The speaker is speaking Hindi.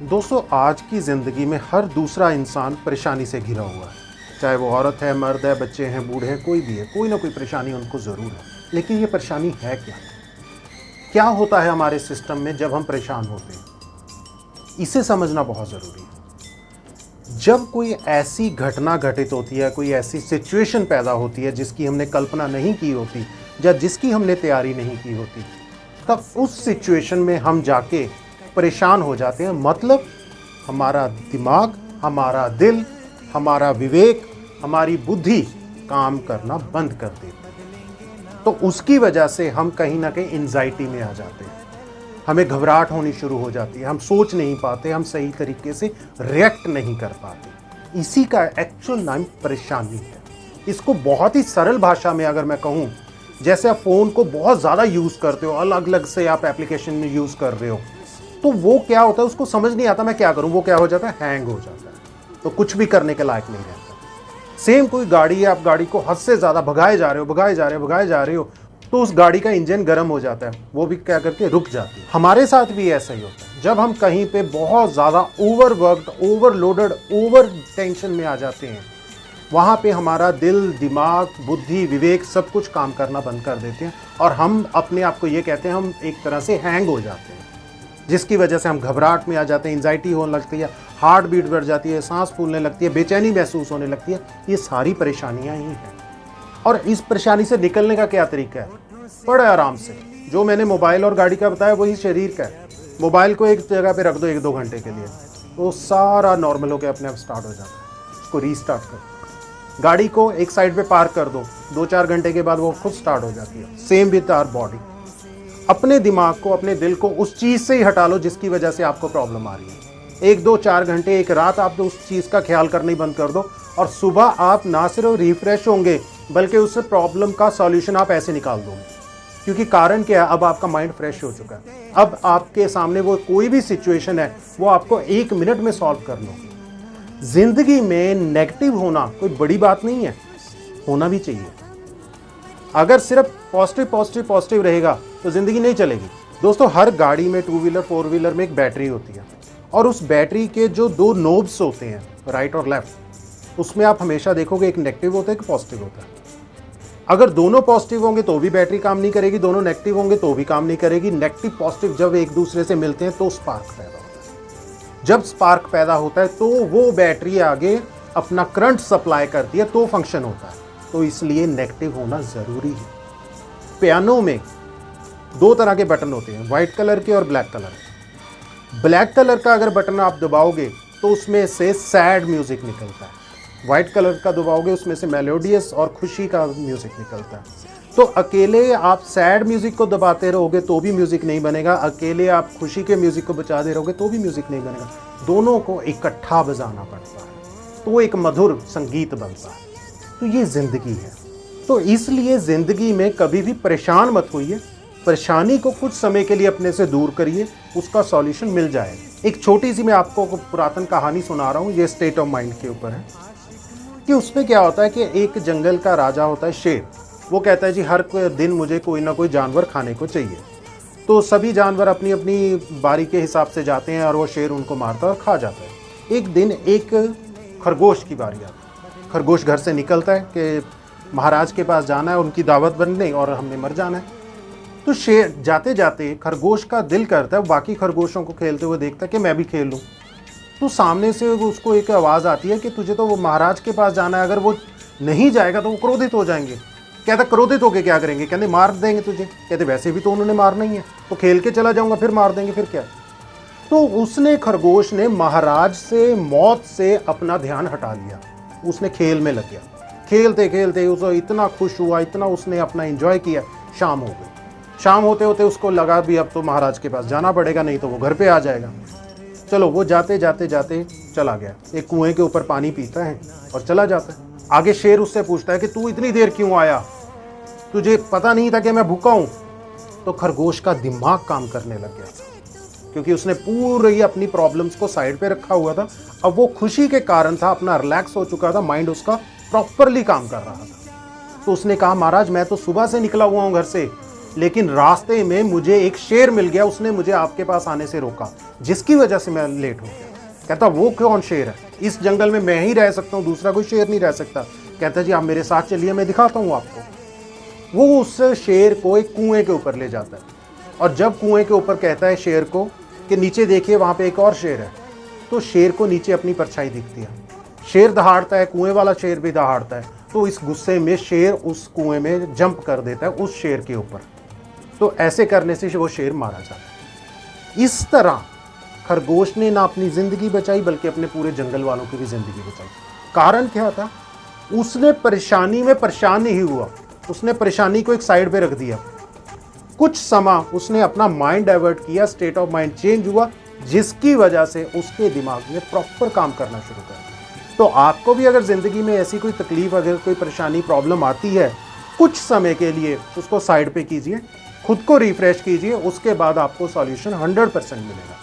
दोस्तों, आज की ज़िंदगी में हर दूसरा इंसान परेशानी से घिरा हुआ है। चाहे वो औरत है, मर्द है, बच्चे हैं, बूढ़े हैं, कोई भी है, कोई ना कोई परेशानी उनको ज़रूर है। लेकिन ये परेशानी है क्या? क्या होता है हमारे सिस्टम में जब हम परेशान होते हैं? इसे समझना बहुत ज़रूरी है। जब कोई ऐसी घटना घटित होती है, कोई ऐसी सिचुएशन पैदा होती है जिसकी हमने कल्पना नहीं की होती या जिसकी हमने तैयारी नहीं की होती, तब उस सिचुएशन में हम जाके परेशान हो जाते हैं। मतलब हमारा दिमाग, हमारा दिल, हमारा विवेक, हमारी बुद्धि काम करना बंद कर देती है। तो उसकी वजह से हम कहीं ना कहीं एंजाइटी में आ जाते हैं, हमें घबराहट होनी शुरू हो जाती है, हम सोच नहीं पाते, हम सही तरीके से रिएक्ट नहीं कर पाते। इसी का एक्चुअल नाम परेशानी है। इसको बहुत ही सरल भाषा में अगर मैं कहूँ, जैसे आप फ़ोन को बहुत ज़्यादा यूज़ करते हो, अलग अलग से आप एप्लीकेशन में यूज़ कर रहे हो, तो वो क्या होता है, उसको समझ नहीं आता मैं क्या करूं, वो क्या हो जाता है, हैंग हो जाता है, तो कुछ भी करने के लायक नहीं रहता। सेम कोई गाड़ी है, आप गाड़ी को हद से ज़्यादा भगाए जा रहे हो, तो उस गाड़ी का इंजन गर्म हो जाता है, वो भी क्या करके रुक जाती है। हमारे साथ भी ऐसा ही होता है। जब हम कहीं पे बहुत ज़्यादा ओवरवर्कड, ओवरलोडेड, ओवर टेंशन में आ जाते हैं, वहाँ पे हमारा दिल, दिमाग, बुद्धि, विवेक सब कुछ काम करना बंद कर देते हैं और हम अपने आप को ये कहते हैं, हम एक तरह से हैंग हो जाते हैं, जिसकी वजह से हम घबराहट में आ जाते हैं, एंजाइटी होने लगती है, हार्ट बीट बढ़ जाती है, सांस फूलने लगती है, बेचैनी महसूस होने लगती है। ये सारी परेशानियां ही हैं। और इस परेशानी से निकलने का क्या तरीका है? बड़े आराम से। जो मैंने मोबाइल और गाड़ी का बताया वही शरीर का है। मोबाइल को एक जगह पे रख दो 1-2 घंटे के लिए, तो सारा नॉर्मल होकर अपने आप स्टार्ट हो जाता है। उसको रीस्टार्ट करो। गाड़ी को एक साइड पे पार्क कर दो, 2-4 घंटे के बाद वो खुद स्टार्ट हो जाती है। Same with our body. अपने दिमाग को, अपने दिल को उस चीज़ से ही हटा लो जिसकी वजह से आपको प्रॉब्लम आ रही है। 1-2-4 घंटे, एक रात आप उस चीज़ का ख्याल करना ही बंद कर दो और सुबह आप ना सिर्फ रिफ्रेश होंगे बल्कि उस प्रॉब्लम का सॉल्यूशन आप ऐसे निकाल दोगे। क्योंकि कारण क्या है, अब आपका माइंड फ्रेश हो चुका है। अब आपके सामने वो कोई भी सिचुएशन है वो आपको 1 मिनट में सॉल्व कर लो। जिंदगी में नेगेटिव होना कोई बड़ी बात नहीं है, होना भी चाहिए। अगर सिर्फ पॉजिटिव रहेगा तो ज़िंदगी नहीं चलेगी। दोस्तों, हर गाड़ी में, 2 व्हीलर 4 व्हीलर में एक बैटरी होती है और उस बैटरी के जो 2 नोब्स होते हैं, राइट और लेफ्ट, उसमें आप हमेशा देखोगे एक नेगेटिव होता है, एक पॉजिटिव होता है। अगर दोनों पॉजिटिव होंगे तो भी बैटरी काम नहीं करेगी, दोनों नेगेटिव होंगे तो भी काम नहीं करेगी। नेगेटिव पॉजिटिव जब एक दूसरे से मिलते हैं तो स्पार्क पैदा होता है। जब स्पार्क पैदा होता है तो वो बैटरी आगे अपना करंट सप्लाई करती है, तो फंक्शन होता है। तो इसलिए नेगेटिव होना ज़रूरी है। पियानो में 2 तरह के बटन होते हैं, वाइट कलर के और ब्लैक कलर। ब्लैक कलर का अगर बटन आप दबाओगे तो उसमें से सैड म्यूजिक निकलता है, वाइट कलर का दबाओगे उसमें से मेलोडियस और खुशी का म्यूजिक निकलता है। तो अकेले आप सैड म्यूजिक को दबाते रहोगे तो भी म्यूजिक नहीं बनेगा, अकेले आप खुशी के म्यूजिक को बजाते रहोगे तो भी म्यूजिक नहीं बनेगा। दोनों को इकट्ठा बजाना पड़ता है तो एक मधुर संगीत बनता है। तो ये जिंदगी है। तो इसलिए ज़िंदगी में कभी भी परेशान मत होइए, परेशानी को कुछ समय के लिए अपने से दूर करिए, उसका सॉल्यूशन मिल जाएगा। एक छोटी सी मैं आपको पुरातन कहानी सुना रहा हूँ, ये स्टेट ऑफ माइंड के ऊपर है कि उसमें क्या होता है कि एक जंगल का राजा होता है शेर। वो कहता है जी हर दिन मुझे कोई ना कोई जानवर खाने को चाहिए। तो सभी जानवर अपनी अपनी बारी के हिसाब से जाते हैं और वो शेर उनको मारता है और खा जाता है। एक दिन एक खरगोश की बारी आती है। खरगोश घर से निकलता है कि महाराज के पास जाना है, उनकी दावत बनने और हमने मर जाना है। तो शेर जाते जाते खरगोश का दिल करता है बाकी खरगोशों को खेलते हुए देखता है कि मैं भी खेल लूँ। तो सामने से उसको एक आवाज़ आती है कि तुझे तो वो महाराज के पास जाना है, अगर वो नहीं जाएगा तो वो क्रोधित हो जाएंगे। कहता क्रोधित होके क्या करेंगे? कहते मार देंगे तुझे। कहते वैसे भी तो उन्होंने मारना ही है, तो खेल के चला जाऊँगा फिर मार देंगे, फिर क्या। तो उसने, खरगोश ने महाराज से, मौत से अपना ध्यान हटा लिया। उसने खेल में लग गया। खेलते खेलते उसको इतना खुश हुआ, इतना उसने अपना एंजॉय किया। शाम हो गई। शाम होते होते उसको लगा भी अब तो महाराज के पास जाना पड़ेगा, नहीं तो वो घर पे आ जाएगा। चलो, वो जाते जाते जाते चला गया। एक कुएं के ऊपर पानी पीता है और चला जाता है। आगे शेर उससे पूछता है कि तू इतनी देर क्यों आया, तुझे पता नहीं था कि मैं भूखा हूँ? तो खरगोश का दिमाग काम करने लग गया था, क्योंकि उसने पूरी अपनी प्रॉब्लम्स को साइड पे रखा हुआ था। अब वो खुशी के कारण था, अपना रिलैक्स हो चुका था, माइंड उसका प्रॉपरली काम कर रहा था। तो उसने कहा महाराज मैं तो सुबह से निकला हुआ हूँ घर से, लेकिन रास्ते में मुझे एक शेर मिल गया, उसने मुझे आपके पास आने से रोका, जिसकी वजह से मैं लेट हो गया। कहता वो कौन शेर है? इस जंगल में मैं ही रह सकता हूँ, दूसरा कोई शेर नहीं रह सकता। कहता जी आप मेरे साथ चलिए, मैं दिखाता हूँ आपको। वो उस शेर को एक कुएं के ऊपर ले जाता है, और जब कुएं के ऊपर कहता है शेर को कि नीचे देखिए वहाँ पे एक और शेर है, तो शेर को नीचे अपनी परछाई दिखती है। शेर दहाड़ता है, कुएं वाला शेर भी दहाड़ता है, तो इस गुस्से में शेर उस कुएं में जंप कर देता है उस शेर के ऊपर। तो ऐसे करने से वो शेर मारा जाता है। इस तरह खरगोश ने ना अपनी ज़िंदगी बचाई, बल्कि अपने पूरे जंगल वालों की भी ज़िंदगी बचाई। कारण क्या था? उसने परेशानी में परेशान नहीं हुआ, उसने परेशानी को एक साइड पे रख दिया। कुछ समय उसने अपना माइंड डाइवर्ट किया, स्टेट ऑफ माइंड चेंज हुआ, जिसकी वजह से उसके दिमाग में प्रॉपर काम करना शुरू कर दिया। तो आपको भी अगर ज़िंदगी में ऐसी कोई तकलीफ, अगर कोई परेशानी, प्रॉब्लम आती है, कुछ समय के लिए उसको साइड पे कीजिए, खुद को रिफ्रेश कीजिए, उसके बाद आपको सॉल्यूशन 100% मिलेगा।